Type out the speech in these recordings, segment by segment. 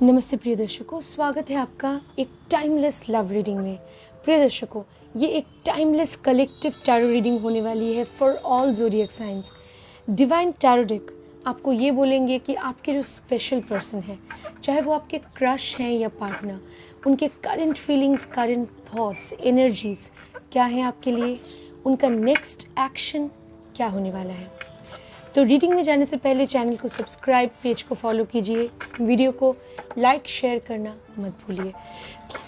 नमस्ते प्रिय दर्शकों, स्वागत है आपका एक टाइमलेस लव रीडिंग में। प्रिय दर्शकों, ये एक टाइमलेस कलेक्टिव टैरो रीडिंग होने वाली है for all zodiac science. Divine tarot deck आपको ये बोलेंगे कि आपके जो स्पेशल पर्सन है, चाहे वो आपके क्रश हैं या पार्टनर, उनके current feelings, current thoughts, energies क्या हैं आपके लिए, उनका नेक्स्ट एक्शन क्या होने वाला है। तो रीडिंग में जाने से पहले चैनल को सब्सक्राइब, पेज को फॉलो कीजिए, वीडियो को लाइक शेयर करना मत भूलिए।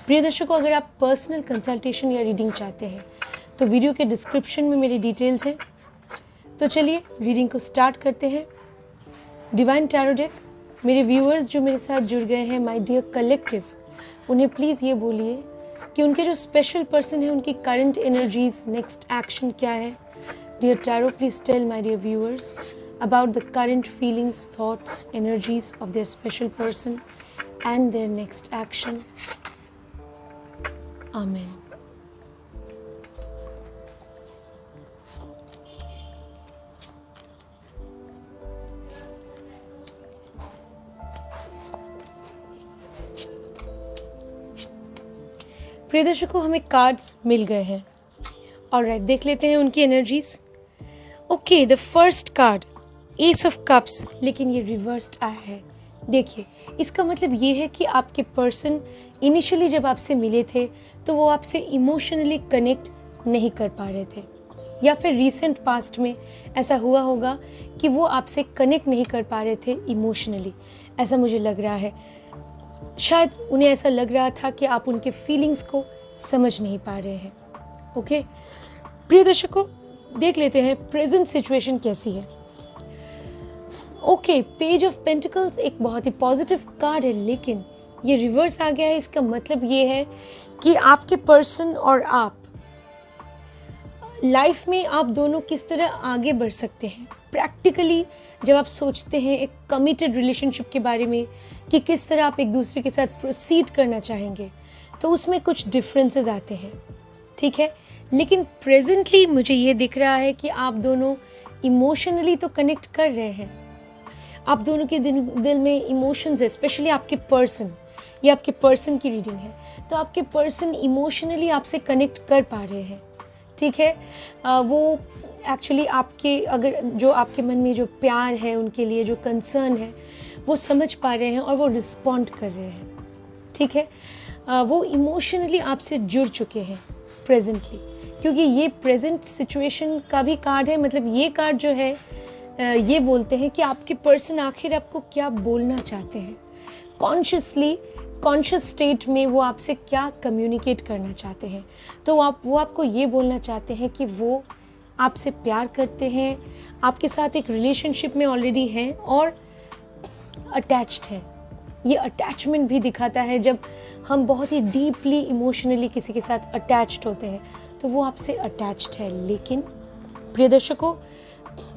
प्रिय दर्शकों, अगर आप पर्सनल कंसल्टेशन या रीडिंग चाहते हैं तो वीडियो के डिस्क्रिप्शन में मेरी डिटेल्स हैं। तो चलिए रीडिंग को स्टार्ट करते हैं। डिवाइन टैरो डेक, मेरे व्यूअर्स जो मेरे साथ जुड़ गए हैं, माय डियर कलेक्टिव, उन्हें प्लीज़ ये बोलिए कि उनके जो स्पेशल पर्सन है, उनकी करंट एनर्जीज, नेक्स्ट एक्शन क्या है। Dear Tarot, please tell my dear viewers about the current feelings, thoughts, energies of their special person and their next action. Amen. प्रिय दर्शकों, हमें कार्ड्स मिल गए हैं। ऑलराइट, देख लेते हैं उनकी energies. Okay, the first card S of cups, लेकिन ये रिवर्स्ड आया है। देखिए, इसका मतलब ये है कि आपके पर्सन इनिशियली जब आपसे मिले थे तो वो आपसे इमोशनली कनेक्ट नहीं कर पा रहे थे, या फिर रीसेंट पास्ट में ऐसा हुआ होगा कि वो आपसे कनेक्ट नहीं कर पा रहे थे इमोशनली। ऐसा मुझे लग रहा है, शायद उन्हें ऐसा लग रहा था कि आप उनके फीलिंग्स को समझ नहीं पा रहे हैं। ओके प्रिय दर्शकों, देख लेते हैं प्रेजेंट सिचुएशन कैसी है। ओके, पेज ऑफ पेंटिकल्स एक बहुत ही पॉजिटिव कार्ड है, लेकिन ये रिवर्स आ गया है। इसका मतलब ये है कि आपके पर्सन और आप लाइफ में आप दोनों किस तरह आगे बढ़ सकते हैं। प्रैक्टिकली जब आप सोचते हैं एक कमिटेड रिलेशनशिप के बारे में कि किस तरह आप एक दूसरे के साथ प्रोसीड करना चाहेंगे, तो उसमें कुछ डिफरेंसेस आते हैं, ठीक है। लेकिन प्रेजेंटली मुझे ये दिख रहा है कि आप दोनों इमोशनली तो कनेक्ट कर रहे हैं। आप दोनों के दिल में इमोशंस है, स्पेशली आपके पर्सन, ये आपके पर्सन की रीडिंग है, तो आपके पर्सन इमोशनली आपसे कनेक्ट कर पा रहे हैं, ठीक है। वो एक्चुअली आपके, अगर जो आपके मन में जो प्यार है उनके लिए, जो कंसर्न है, वो समझ पा रहे हैं और वो रिस्पॉन्ड कर रहे हैं, ठीक है। वो इमोशनली आपसे जुड़ चुके हैं प्रेजेंटली, क्योंकि ये प्रेजेंट सिचुएशन का भी कार्ड है। मतलब ये कार्ड जो है ये बोलते हैं कि आपके पर्सन आखिर आपको क्या बोलना चाहते हैं, कॉन्शियसली, कॉन्शियस स्टेट में वो आपसे क्या कम्युनिकेट करना चाहते हैं। तो वो आपको ये बोलना चाहते हैं कि वो आपसे प्यार करते हैं, आपके साथ एक रिलेशनशिप में ऑलरेडी हैं और अटैच्ड हैं। ये अटैचमेंट भी दिखाता है, जब हम बहुत ही डीपली इमोशनली किसी के साथ अटैच्ड होते हैं तो वो आपसे अटैच्ड है। लेकिन प्रिय दर्शकों,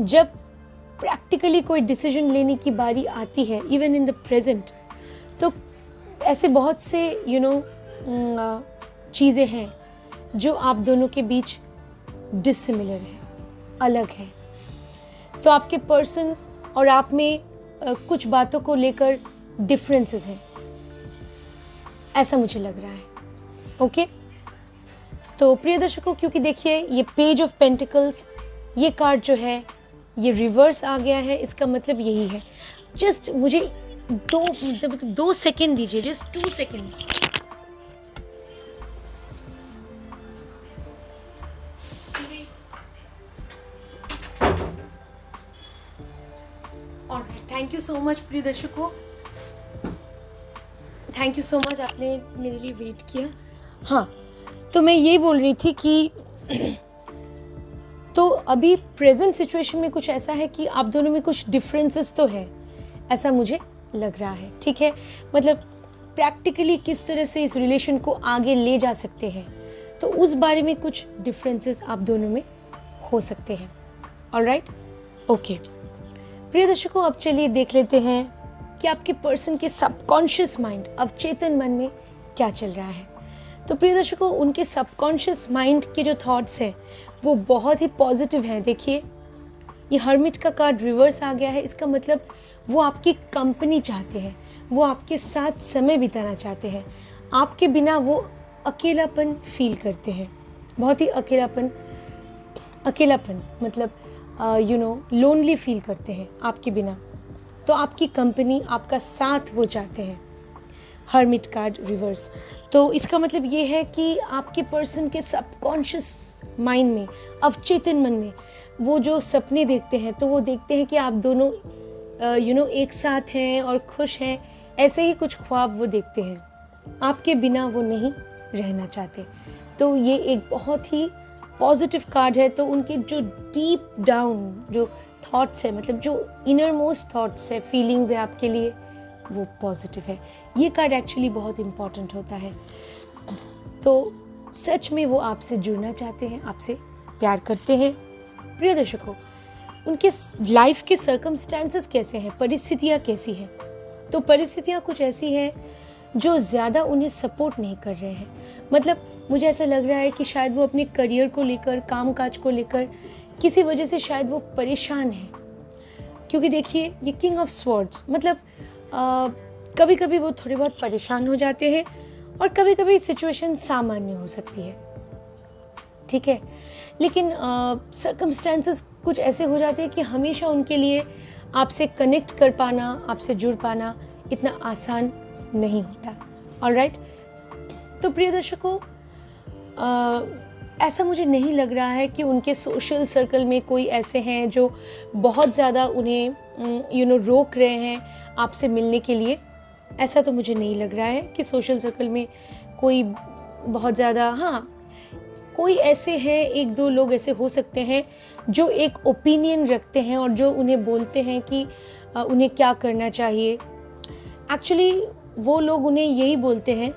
जब प्रैक्टिकली कोई डिसीजन लेने की बारी आती है, इवन इन द प्रेजेंट, तो ऐसे बहुत से चीज़ें हैं जो आप दोनों के बीच डिसिमिलर है, अलग है। तो आपके पर्सन और आप में कुछ बातों को लेकर डिफरेंसेस हैं, ऐसा मुझे लग रहा है। ओके, तो प्रिय दर्शकों, क्योंकि देखिए ये पेज ऑफ पेंटिकल्स, ये कार्ड जो है ये रिवर्स आ गया है, इसका मतलब यही है। जस्ट मुझे दो सेकेंड दीजिए, just 2 seconds. Thank you so much प्रिय दर्शकों, थैंक यू सो मच, आपने मेरे लिए वेट किया। हाँ, तो मैं यही बोल रही थी कि तो अभी प्रेजेंट सिचुएशन में कुछ ऐसा है कि आप दोनों में कुछ डिफरेंसेस तो है, ऐसा मुझे लग रहा है, ठीक है। मतलब प्रैक्टिकली किस तरह से इस रिलेशन को आगे ले जा सकते हैं, तो उस बारे में कुछ डिफरेंसेस आप दोनों में हो सकते हैं। ऑलराइट, ओके प्रिय दर्शकों, अब चलिए देख लेते हैं कि आपके पर्सन के सबकॉन्शियस माइंड, अवचेतन मन में क्या चल रहा है। तो प्रिय दर्शकों, उनके सबकॉन्शियस माइंड के जो थॉट्स हैं वो बहुत ही पॉजिटिव हैं। देखिए, ये हर्मिट का कार्ड रिवर्स आ गया है, इसका मतलब वो आपकी कंपनी चाहते हैं, वो आपके साथ समय बिताना चाहते हैं। आपके बिना वो अकेलापन फील करते हैं, बहुत ही अकेलापन मतलब लोनली फील करते हैं आपके बिना। तो आपकी कंपनी, आपका साथ वो चाहते हैं। हर्मिट कार्ड रिवर्स, तो इसका मतलब ये है कि आपके पर्सन के सबकॉन्शियस माइंड में, अवचेतन मन में वो जो सपने देखते हैं, तो वो देखते हैं कि आप दोनों एक साथ हैं और खुश हैं। ऐसे ही कुछ ख्वाब वो देखते हैं, आपके बिना वो नहीं रहना चाहते। तो ये एक बहुत ही पॉजिटिव कार्ड है। तो उनके जो डीप डाउन जो थॉट्स है, मतलब जो इनर मोस्ट थॉट्स है, फीलिंग्स है आपके लिए, वो पॉजिटिव है। ये कार्ड एक्चुअली बहुत इम्पॉर्टेंट होता है। तो सच में वो आपसे जुड़ना चाहते हैं, आपसे प्यार करते हैं। प्रिय दर्शकों, उनके लाइफ के सर्कमस्टेंसेस कैसे हैं, परिस्थितियाँ कैसी हैं? तो परिस्थितियाँ कुछ ऐसी हैं जो ज़्यादा उन्हें सपोर्ट नहीं कर रहे हैं। मतलब मुझे ऐसा लग रहा है कि शायद वो अपने करियर को लेकर, कामकाज को लेकर किसी वजह से शायद वो परेशान हैं। क्योंकि देखिए, ये किंग ऑफ स्वॉर्ड्स मतलब कभी कभी वो थोड़े बहुत परेशान हो जाते हैं और कभी कभी सिचुएशन सामान्य हो सकती है, ठीक है। लेकिन सर्कमस्टेंसेस कुछ ऐसे हो जाते हैं कि हमेशा उनके लिए आपसे कनेक्ट कर पाना, आपसे जुड़ पाना इतना आसान नहीं होता। ऑलराइट, तो प्रिय दर्शकों, ऐसा मुझे नहीं लग रहा है कि उनके सोशल सर्कल में कोई ऐसे हैं जो बहुत ज़्यादा उन्हें रोक रहे हैं आपसे मिलने के लिए। ऐसा तो मुझे नहीं लग रहा है कि सोशल सर्कल में कोई बहुत ज़्यादा, हाँ कोई ऐसे हैं, एक दो लोग ऐसे हो सकते हैं जो एक ओपिनियन रखते हैं और जो उन्हें बोलते हैं कि उन्हें क्या करना चाहिए। एक्चुअली वो लोग उन्हें यही बोलते हैं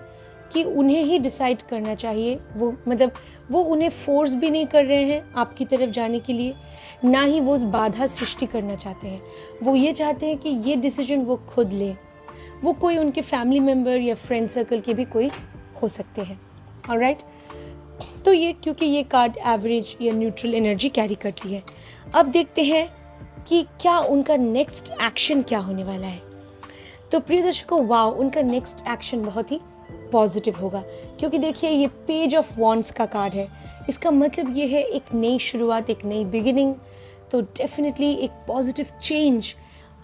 कि उन्हें ही डिसाइड करना चाहिए। वो उन्हें फोर्स भी नहीं कर रहे हैं आपकी तरफ जाने के लिए, ना ही वो बाधा सृष्टि करना चाहते हैं। वो ये चाहते हैं कि ये डिसीजन वो खुद लें। वो कोई उनके फैमिली मेम्बर या फ्रेंड सर्कल के भी कोई हो सकते हैं। ऑलराइट, तो ये क्योंकि ये कार्ड एवरेज या न्यूट्रल एनर्जी कैरी करती है। अब देखते हैं कि क्या उनका नेक्स्ट एक्शन क्या होने वाला है। तो प्रिय दर्शकों, वाओ, उनका नेक्स्ट एक्शन बहुत ही पॉजिटिव होगा, क्योंकि देखिए ये पेज ऑफ वॉन्ड्स का कार्ड है। इसका मतलब ये है एक नई शुरुआत, एक नई बिगिनिंग। तो डेफिनेटली एक पॉजिटिव चेंज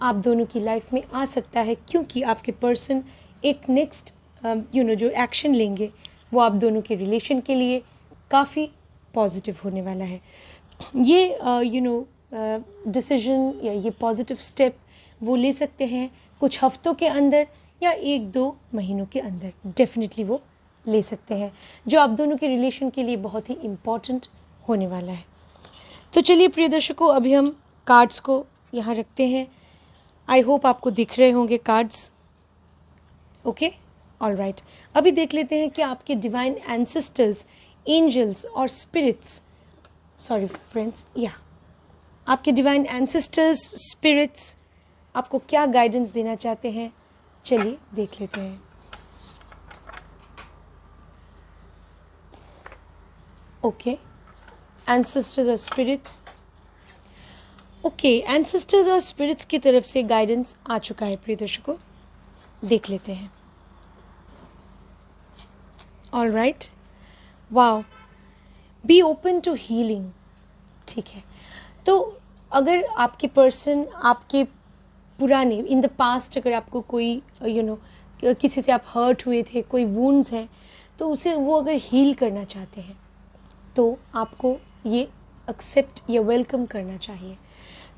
आप दोनों की लाइफ में आ सकता है, क्योंकि आपके पर्सन एक नेक्स्ट जो एक्शन लेंगे वो आप दोनों के रिलेशन के लिए काफ़ी पॉजिटिव होने वाला है। ये डिसीजन या ये पॉजिटिव स्टेप वो ले सकते हैं कुछ हफ्तों के अंदर या 1-2 महीनों के अंदर। डेफिनेटली वो ले सकते हैं, जो आप दोनों के रिलेशन के लिए बहुत ही इम्पॉर्टेंट होने वाला है। तो चलिए प्रिय दर्शकों, अभी हम कार्ड्स को यहाँ रखते हैं। आई होप आपको दिख रहे होंगे कार्ड्स। ओके, ऑलराइट, अभी देख लेते हैं कि आपके डिवाइन एंसेस्टर्स, एंजल्स और स्पिरिट्स, सॉरी फ्रेंड्स, आपके डिवाइन एंसेस्टर्स, स्पिरिट्स आपको क्या गाइडेंस देना चाहते हैं। चलिए देख लेते हैं। ओके, एंसेस्टर्स और स्पिरिट्स। ओके, एंसेस्टर्स और स्पिरिट्स की तरफ से गाइडेंस आ चुका है प्रिय दर्शकों, देख लेते हैं। Alright, wow, be open to healing. ठीक है, तो अगर आपके पर्सन, आपके पुराने इन द पास्ट, अगर आपको कोई किसी से आप हर्ट हुए थे, कोई वुंड्स हैं, तो उसे वो अगर हील करना चाहते हैं तो आपको ये एक्सेप्ट या वेलकम करना चाहिए।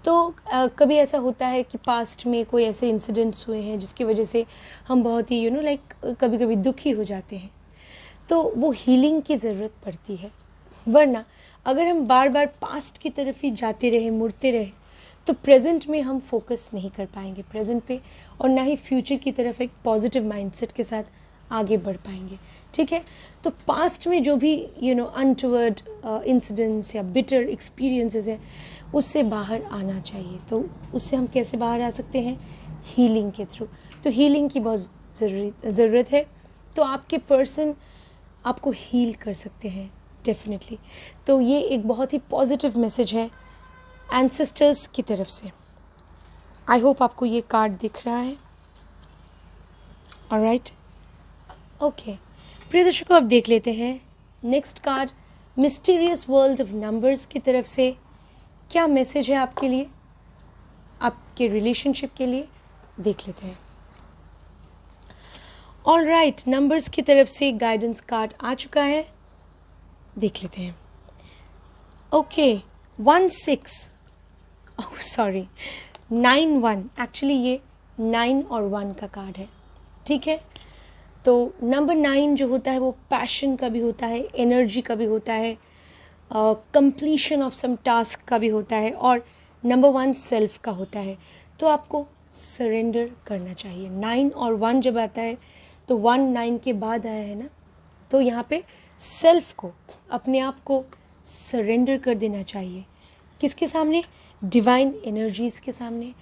तो कभी ऐसा होता है कि पास्ट में कोई ऐसे इंसिडेंट्स हुए हैं जिसकी वजह से हम बहुत ही कभी कभी दुखी हो जाते हैं, तो वो हीलिंग की ज़रूरत पड़ती है। वरना अगर हम बार बार पास्ट की तरफ ही जाते रहे, मुड़ते रहे, तो प्रेजेंट में हम फोकस नहीं कर पाएंगे प्रेजेंट पे, और ना ही फ्यूचर की तरफ एक पॉजिटिव माइंडसेट के साथ आगे बढ़ पाएंगे। ठीक है, तो पास्ट में जो भी अनटुवर्ड इंसिडेंट्स या बिटर एक्सपीरियंसेस हैं, उससे बाहर आना चाहिए। तो उससे हम कैसे बाहर आ सकते हैं? हीलिंग के थ्रू। तो हीलिंग की बहुत ज़रूरत है। तो आपके पर्सन आपको हील कर सकते हैं डेफिनेटली। तो ये एक बहुत ही पॉजिटिव मैसेज है एंसेस्टर्स की तरफ से। आई होप आपको ये कार्ड दिख रहा है। ऑलराइट, ओके प्रिय दर्शकों, अब देख लेते हैं next card mysterious world of numbers की तरफ से क्या मैसेज है आपके लिए, आपके रिलेशनशिप के लिए। देख लेते हैं। ऑलराइट, नंबर्स की तरफ से गाइडेंस कार्ड आ चुका है, देख लेते हैं। ओके 16 सॉरी 91, एक्चुअली ये 9 और 1 का कार्ड है, ठीक है। तो नंबर 9 जो होता है वो पैशन का भी होता है, एनर्जी का भी होता है, कंप्लीशन ऑफ सम टास्क का भी होता है, और नंबर 1 सेल्फ का होता है। तो आपको सरेंडर करना चाहिए। 9 और 1 जब आता है तो 1 9 के बाद आया है ना, तो यहाँ पे सेल्फ को, अपने आप को सरेंडर कर देना चाहिए। किसके सामने? डिवाइन एनर्जीज़ के सामने,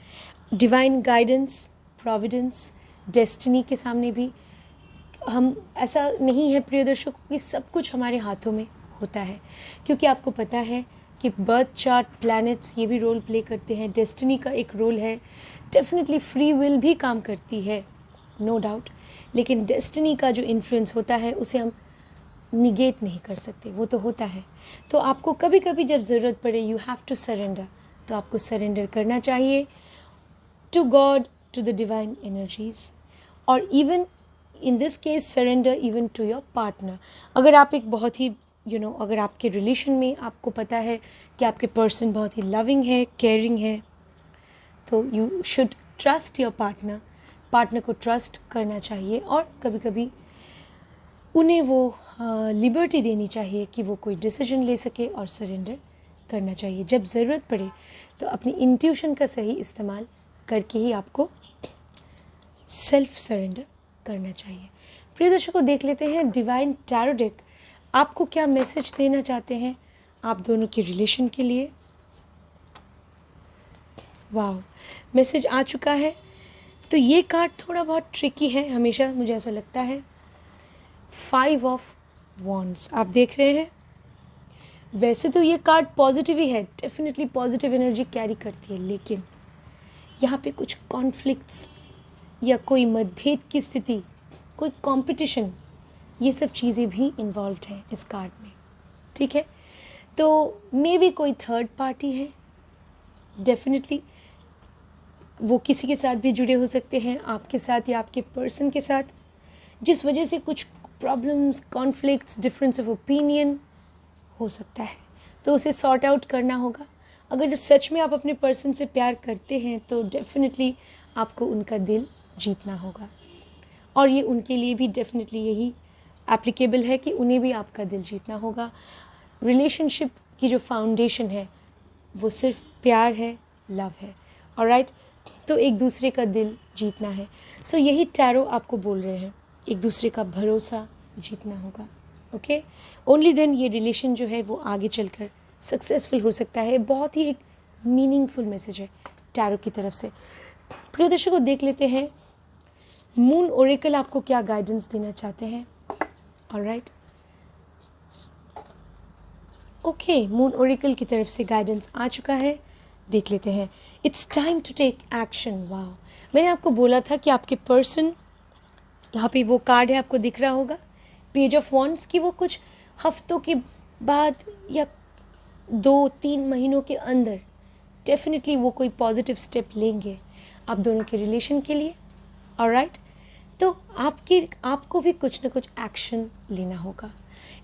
डिवाइन गाइडेंस, प्रोविडेंस, डेस्टिनी के सामने भी। हम ऐसा नहीं है प्रिय दर्शकों कि सब कुछ हमारे हाथों में होता है, क्योंकि आपको पता है कि बर्थ चार्ट, प्लैनेट्स ये भी रोल प्ले करते हैं, डेस्टिनी का एक रोल है, डेफिनेटली फ्री विल भी काम करती है, नो डाउट, लेकिन डेस्टिनी का जो इन्फ्लुएंस होता है उसे हम निगेट नहीं कर सकते, वो तो होता है। तो आपको कभी कभी जब ज़रूरत पड़े, यू हैव टू सरेंडर, तो आपको सरेंडर करना चाहिए to God, to the divine energies, और even in this case surrender even to your partner. अगर आप एक बहुत ही अगर आपके रिलेशन में आपको पता है कि आपके पर्सन बहुत ही लविंग है, केयरिंग है, तो you should trust your partner को ट्रस्ट करना चाहिए, और कभी कभी उन्हें वो लिबर्टी देनी चाहिए कि वो कोई डिसीजन ले सके, और सरेंडर करना चाहिए जब ज़रूरत पड़े। तो अपनी इंट्यूशन का सही इस्तेमाल करके ही आपको सेल्फ सरेंडर करना चाहिए। प्रिय दर्शकों, देख लेते हैं डिवाइन टैरो डेक आपको क्या मैसेज देना चाहते हैं आप दोनों के रिलेशन के लिए। वाह, मैसेज आ चुका है। तो ये कार्ड थोड़ा बहुत ट्रिकी है, हमेशा मुझे ऐसा लगता है। 5 ऑफ वॉन्ड्स आप देख रहे हैं। वैसे तो ये कार्ड पॉजिटिव ही है, डेफिनेटली पॉजिटिव एनर्जी कैरी करती है, लेकिन यहाँ पे कुछ कॉन्फ्लिक्ट्स या कोई मतभेद की स्थिति, कोई कंपटीशन, ये सब चीज़ें भी इन्वॉल्व्ड हैं इस कार्ड में, ठीक है। तो मे बी कोई थर्ड पार्टी है, डेफिनेटली वो किसी के साथ भी जुड़े हो सकते हैं, आपके साथ या आपके पर्सन के साथ, जिस वजह से कुछ problems, conflicts, difference of opinion हो सकता है, तो उसे सॉर्ट आउट करना होगा। अगर सच में आप अपने पर्सन से प्यार करते हैं तो डेफिनेटली आपको उनका दिल जीतना होगा, और ये उनके लिए भी डेफिनेटली यही एप्लीकेबल है कि उन्हें भी आपका दिल जीतना होगा। रिलेशनशिप की जो फाउंडेशन है वो सिर्फ प्यार है, लव है, ऑलराइट। तो एक दूसरे का दिल जीतना है। सो यही टैरो आपको बोल रहे हैं, एक दूसरे का भरोसा जीतना होगा, ओके। ओनली देन ये रिलेशन जो है वो आगे चलकर सक्सेसफुल हो सकता है। बहुत ही एक मीनिंगफुल मैसेज है टैरो की तरफ से। प्रिय दर्शकों, देख लेते हैं मून ओरेकल आपको क्या गाइडेंस देना चाहते हैं। ऑलराइट, ओके, मून ओरेकल की तरफ से गाइडेंस आ चुका है, देख लेते हैं। It's time to take action. वाह, मैंने आपको बोला था कि आपके पर्सन, यहाँ पे वो कार्ड है आपको दिख रहा होगा, पेज ऑफ वॉन्ड्स, की वो कुछ हफ्तों के बाद या 2-3 महीनों के अंदर डेफिनेटली वो कोई पॉजिटिव स्टेप लेंगे आप दोनों के रिलेशन के लिए, ऑलराइट। तो आपको भी कुछ ना कुछ एक्शन लेना होगा।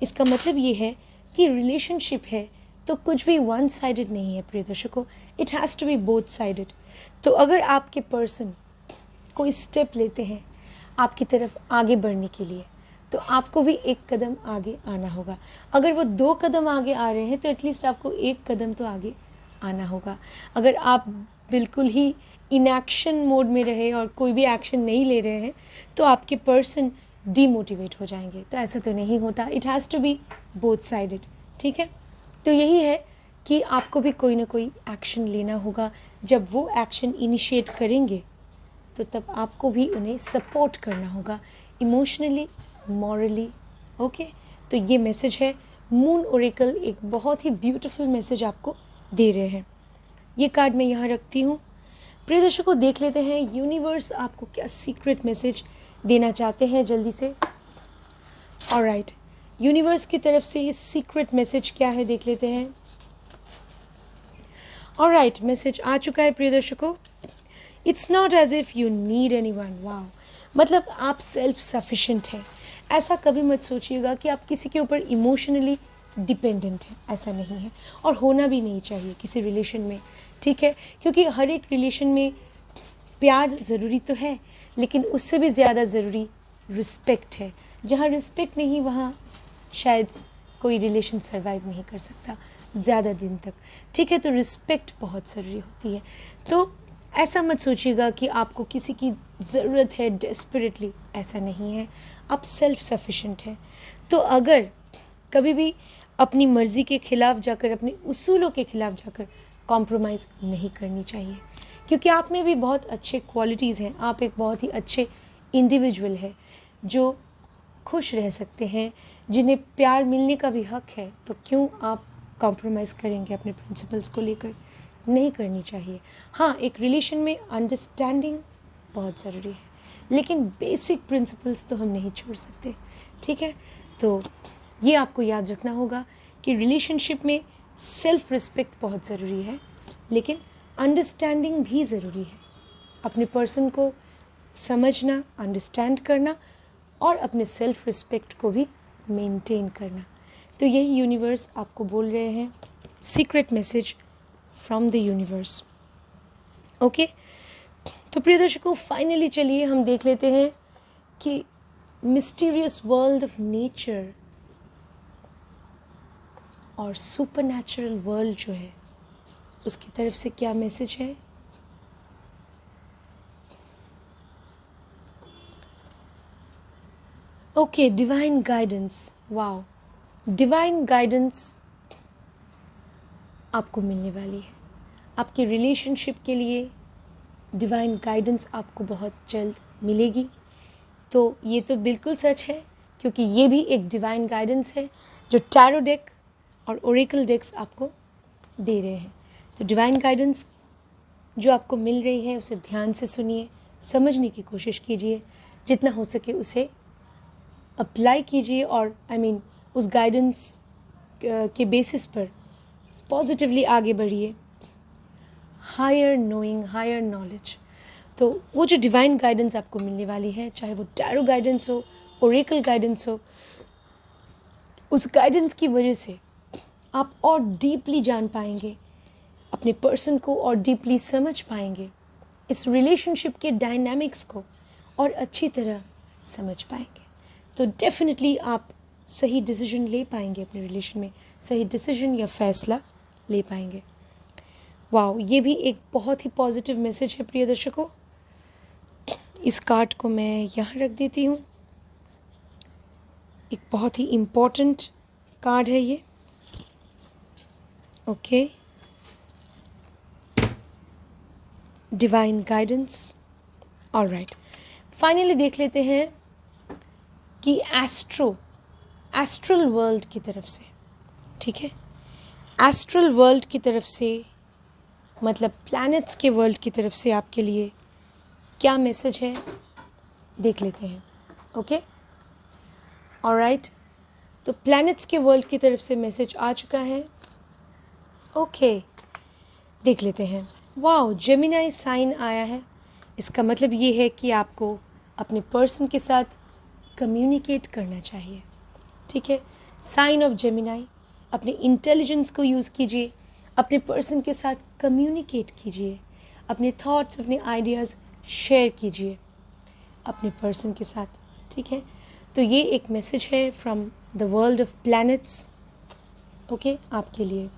इसका मतलब ये है कि रिलेशनशिप है तो कुछ भी वन साइडेड नहीं है प्रिय दर्शकों, it has to be both sided. तो अगर आपके पर्सन कोई स्टेप लेते हैं आपकी तरफ आगे बढ़ने के लिए, तो आपको भी एक कदम आगे आना होगा। अगर वो 2 कदम आगे आ रहे हैं तो एटलीस्ट आपको 1 कदम तो आगे आना होगा। अगर आप बिल्कुल ही इनएक्शन मोड में रहे और कोई भी एक्शन नहीं ले रहे हैं तो आपके पर्सन डीमोटिवेट हो जाएंगे। तो ऐसा तो नहीं होता, it has to be both sided, ठीक है। तो यही है कि आपको भी कोई ना कोई एक्शन लेना होगा। जब वो एक्शन इनिशिएट करेंगे तो तब आपको भी उन्हें सपोर्ट करना होगा इमोशनली, मॉरली, ओके। तो ये मैसेज है, मून ओरेकल एक बहुत ही ब्यूटीफुल मैसेज आपको दे रहे हैं। ये कार्ड मैं यहाँ रखती हूँ। प्रिय दर्शकों, देख लेते हैं यूनिवर्स आपको क्या सीक्रेट मैसेज देना चाहते हैं जल्दी से। ऑलराइट, यूनिवर्स की तरफ से ये सीक्रेट मैसेज क्या है देख लेते हैं। ऑलराइट, मैसेज आ चुका है प्रिय दर्शकों। It's not as if you need anyone. Wow, मतलब आप सेल्फ सफिशिएंट हैं। ऐसा कभी मत सोचिएगा कि आप किसी के ऊपर इमोशनली डिपेंडेंट हैं, ऐसा नहीं है और होना भी नहीं चाहिए किसी रिलेशन में, ठीक है। क्योंकि हर एक रिलेशन में प्यार ज़रूरी तो है, लेकिन उससे भी ज़्यादा ज़रूरी रिस्पेक्ट है। जहाँ रिस्पेक्ट नहीं वहाँ शायद कोई रिलेशन सर्वाइव नहीं कर सकता ज़्यादा दिन तक, ठीक है। तो रिस्पेक्ट बहुत ज़रूरी होती है। तो ऐसा मत सोचिएगा कि आपको किसी की ज़रूरत है डेस्परेटली, ऐसा नहीं है। आप सेल्फ सफिशिएंट हैं। तो अगर कभी भी अपनी मर्ज़ी के ख़िलाफ़ जाकर, अपने उसूलों के ख़िलाफ़ जाकर कॉम्प्रोमाइज़ नहीं करनी चाहिए, क्योंकि आप में भी बहुत अच्छे क्वालिटीज़ हैं। आप एक बहुत ही अच्छे इंडिविजुअल है जो खुश रह सकते हैं, जिन्हें प्यार मिलने का भी हक है। तो क्यों आप कॉम्प्रोमाइज़ करेंगे अपने प्रिंसिपल्स को लेकर? नहीं करनी चाहिए। हाँ, एक रिलेशन में अंडरस्टैंडिंग बहुत ज़रूरी है, लेकिन बेसिक प्रिंसिपल्स तो हम नहीं छोड़ सकते, ठीक है। तो ये आपको याद रखना होगा कि रिलेशनशिप में सेल्फ रिस्पेक्ट बहुत ज़रूरी है, लेकिन अंडरस्टैंडिंग भी ज़रूरी है। अपने पर्सन को समझना, अंडरस्टैंड करना और अपने सेल्फ रिस्पेक्ट को भी मेंटेन करना। तो यही यूनिवर्स आपको बोल रहे हैं, secret message from the universe. Okay, तो प्रिय दर्शकों, फाइनली चलिए हम देख लेते हैं कि मिस्टीरियस वर्ल्ड ऑफ नेचर और सुपरनैचुरल वर्ल्ड जो है उसकी तरफ से क्या मैसेज है। Okay, divine guidance. Wow, divine guidance आपको मिलने वाली है। आपके रिलेशनशिप के लिए डिवाइन गाइडेंस आपको बहुत जल्द मिलेगी। तो ये तो बिल्कुल सच है, क्योंकि ये भी एक डिवाइन गाइडेंस है जो टैरो डेक और ओरेकल डेक्स आपको दे रहे हैं। तो डिवाइन गाइडेंस जो आपको मिल रही है उसे ध्यान से सुनिए, समझने की कोशिश कीजिए, जितना हो सके उसे अप्लाई कीजिए और उस गाइडेंस के बेसिस पर पॉजिटिवली आगे बढ़िए। Higher knowing, higher knowledge. तो वो जो डिवाइन गाइडेंस आपको मिलने वाली है, चाहे वो टैरो गाइडेंस हो, ओरेकल गाइडेंस हो, उस गाइडेंस की वजह से आप और डीपली जान पाएंगे अपने पर्सन को, और डीपली समझ पाएंगे इस रिलेशनशिप के डायनामिक्स को, और अच्छी तरह समझ पाएंगे। तो डेफिनेटली आप सही डिसीजन ले पाएंगे अपने रिलेशन में, सही डिसीजन या फैसला ले पाएंगे। वाओ, ये भी एक बहुत ही पॉजिटिव मैसेज है प्रिय दर्शकों। इस कार्ड को मैं यहाँ रख देती हूँ। एक बहुत ही इम्पोर्टेंट कार्ड है ये। Okay, divine guidance. Alright, finally देख लेते हैं कि एस्ट्रल वर्ल्ड की तरफ से, ठीक है, एस्ट्रल वर्ल्ड की तरफ से मतलब प्लैनेट्स के वर्ल्ड की तरफ से आपके लिए क्या मैसेज है देख लेते हैं। ओके, ऑलराइट, तो प्लैनेट्स के वर्ल्ड की तरफ से मैसेज आ चुका है। ओके, देख लेते हैं। वाओ, जेमिनाई साइन आया है। इसका मतलब ये है कि आपको अपने पर्सन के साथ कम्युनिकेट करना चाहिए, ठीक है। साइन ऑफ जेमिनाई, अपने इंटेलिजेंस को यूज़ कीजिए, अपने पर्सन के साथ कम्युनिकेट कीजिए, अपने थॉट्स, अपने आइडियाज़ शेयर कीजिए अपने पर्सन के साथ, ठीक है। तो ये एक मैसेज है from the world of planets. Okay, आपके लिए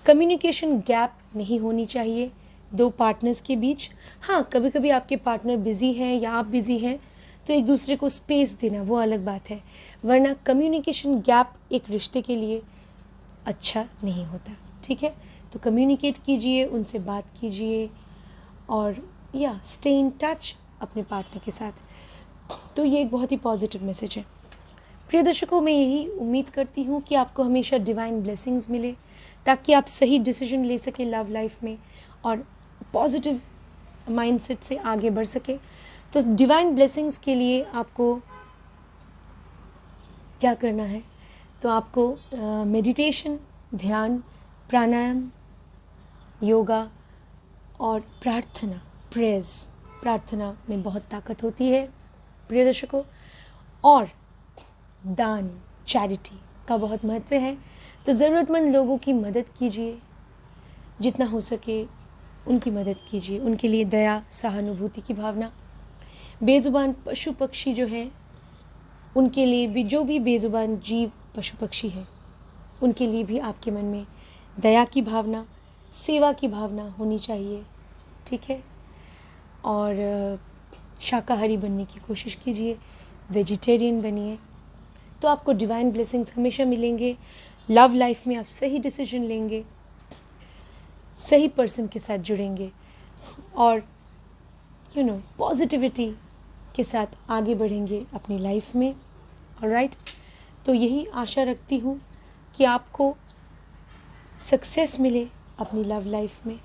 कम्युनिकेशन गैप नहीं होनी चाहिए दो पार्टनर्स के बीच। हाँ, कभी कभी आपके पार्टनर बिज़ी हैं या आप बिज़ी हैं, तो एक दूसरे को स्पेस देना वो अलग बात है, वरना कम्युनिकेशन गैप एक रिश्ते के लिए अच्छा नहीं होता, ठीक है। तो कम्युनिकेट कीजिए, उनसे बात कीजिए और या स्टे इन टच अपने पार्टनर के साथ। तो ये एक बहुत ही पॉजिटिव मैसेज है। प्रिय दर्शकों, मैं यही उम्मीद करती हूँ कि आपको हमेशा डिवाइन ब्लेसिंग्स मिले ताकि आप सही डिसीजन ले सकें लव लाइफ में और पॉजिटिव माइंडसेट से आगे बढ़ सके। तो डिवाइन ब्लेसिंग्स के लिए आपको क्या करना है, तो आपको मेडिटेशन, ध्यान, प्राणायाम, योगा और प्रार्थना, प्रेयर्स, प्रार्थना में बहुत ताकत होती है प्रिय दर्शकों। और दान, चैरिटी का बहुत महत्व है। तो ज़रूरतमंद लोगों की मदद कीजिए, जितना हो सके उनकी मदद कीजिए, उनके लिए दया, सहानुभूति की भावना। बेज़ुबान पशु पक्षी जो हैं उनके लिए भी, जो भी बेज़ुबान जीव पशु पक्षी हैं उनके लिए भी आपके मन में दया की भावना, सेवा की भावना होनी चाहिए, ठीक है। और शाकाहारी बनने की कोशिश कीजिए, वेजिटेरियन बनिए, तो आपको डिवाइन ब्लेसिंग्स हमेशा मिलेंगे। लव लाइफ में आप सही डिसीजन लेंगे, सही पर्सन के साथ जुड़ेंगे और पॉजिटिविटी के साथ आगे बढ़ेंगे अपनी लाइफ में। ऑलराइट, तो यही आशा रखती हूँ कि आपको सक्सेस मिले अपनी लव लाइफ में,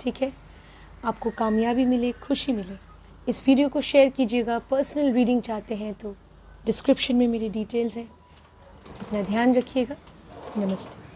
ठीक है, आपको कामयाबी मिले, खुशी मिले। इस वीडियो को शेयर कीजिएगा। पर्सनल रीडिंग चाहते हैं तो डिस्क्रिप्शन में मेरी डिटेल्स हैं। अपना ध्यान रखिएगा। नमस्ते।